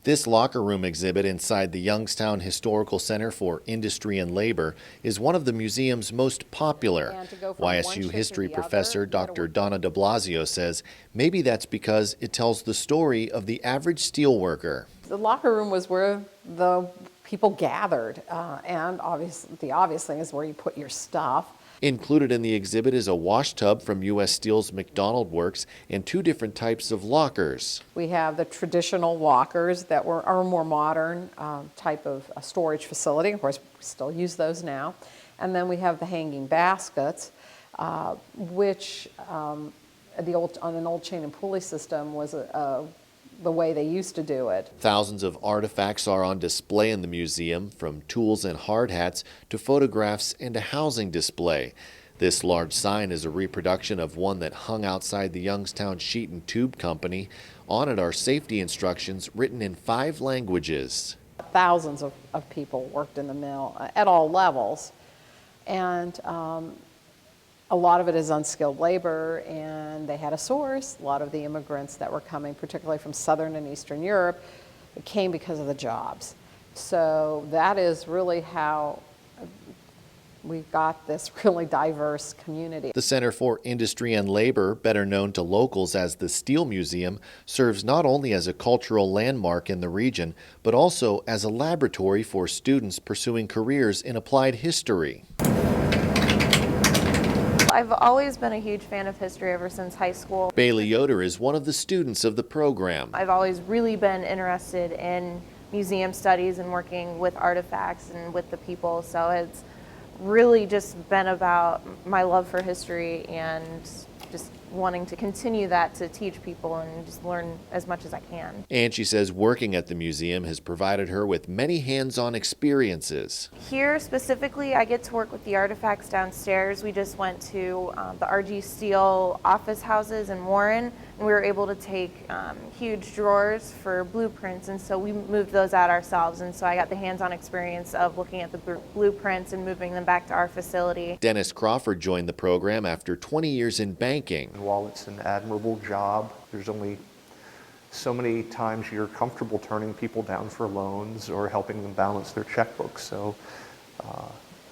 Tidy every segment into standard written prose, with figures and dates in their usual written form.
This locker room exhibit inside the Youngstown Historical Center for Industry and Labor is one of the museum's most popular. YSU history professor Dr. Donna de Blasio says maybe that's because it tells the story of the average steelworker. The locker room was where the people gathered, and the obvious thing is where you put your stuff. Included in the exhibit is a wash tub from U.S. Steel's McDonald Works and two different types of lockers. We have the traditional lockers that are a more modern type of a storage facility. Of course, we still use those now. And then we have the hanging baskets, which on an old chain and pulley system was the way they used to do it. Thousands of artifacts are on display in the museum, from tools and hard hats to photographs and a housing display. This large sign is a reproduction of one that hung outside the Youngstown Sheet and Tube Company. On it are safety instructions written in 5 languages. Thousands of people worked in the mill at all levels, and a lot of it is unskilled labor, and they had a source. A lot of the immigrants that were coming, particularly from Southern and Eastern Europe, came because of the jobs. So that is really how we got this really diverse community. The Center for Industry and Labor, better known to locals as the Steel Museum, serves not only as a cultural landmark in the region, but also as a laboratory for students pursuing careers in applied history. I've always been a huge fan of history ever since high school. Bailey Yoder is one of the students of the program. I've always really been interested in museum studies and working with artifacts and with the people, so it's really just been about my love for history and just wanting to continue that, to teach people and just learn as much as I can. And she says working at the museum has provided her with many hands-on experiences. Here specifically, I get to work with the artifacts downstairs. We just went to the RG Steel office houses in Warren, and we were able to take huge drawers for blueprints, and so we moved those out ourselves, and so I got the hands-on experience of looking at the blueprints and moving them back to our facility. Dennis Crawford joined the program after 20 years in banking. While it's an admirable job, there's only so many times you're comfortable turning people down for loans or helping them balance their checkbooks. So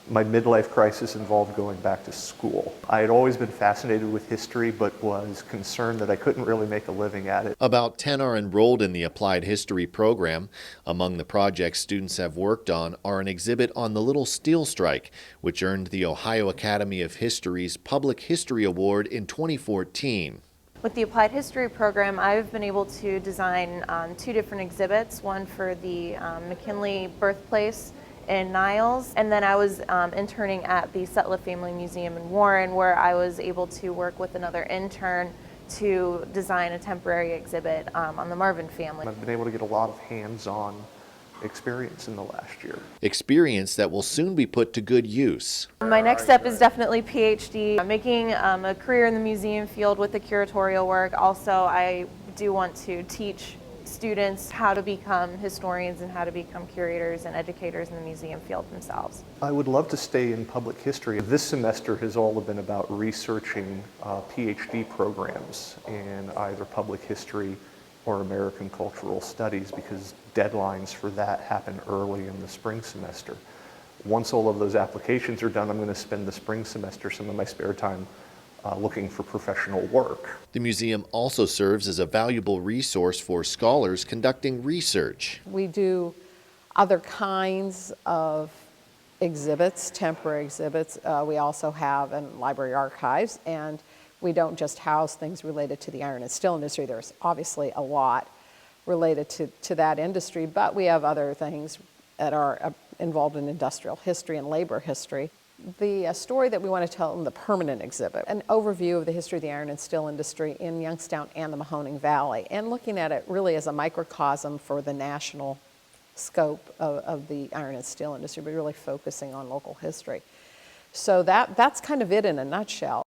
my midlife crisis involved going back to school. I had always been fascinated with history, but was concerned that I couldn't really make a living at it. About 10 are enrolled in the Applied History program. Among the projects students have worked on are an exhibit on the Little Steel Strike, which earned the Ohio Academy of History's Public History Award in 2014. With the Applied History program, I've been able to design 2 different exhibits, one for the McKinley birthplace in Niles, and then I was interning at the Sutliff Family Museum in Warren, where I was able to work with another intern to design a temporary exhibit on the Marvin family. I've been able to get a lot of hands-on experience in the last year. Experience that will soon be put to good use. My next step is definitely PhD. I'm making a career in the museum field with the curatorial work. Also, I do want to teach students how to become historians and how to become curators and educators in the museum field themselves. I would love to stay in public history. This semester has all been about researching PhD programs in either public history or American cultural studies, because deadlines for that happen early in the spring semester. Once all of those applications are done, I'm going to spend the spring semester, some of my spare time, looking for professional work. The museum also serves as a valuable resource for scholars conducting research. We do other kinds of exhibits, temporary exhibits. We also have in library archives, and we don't just house things related to the iron and steel industry. There's obviously a lot related to that industry, but we have other things that are involved in industrial history and labor history. The story that we want to tell in the permanent exhibit, an overview of the history of the iron and steel industry in Youngstown and the Mahoning Valley, and looking at it really as a microcosm for the national scope of the iron and steel industry, but really focusing on local history. So that's kind of it in a nutshell.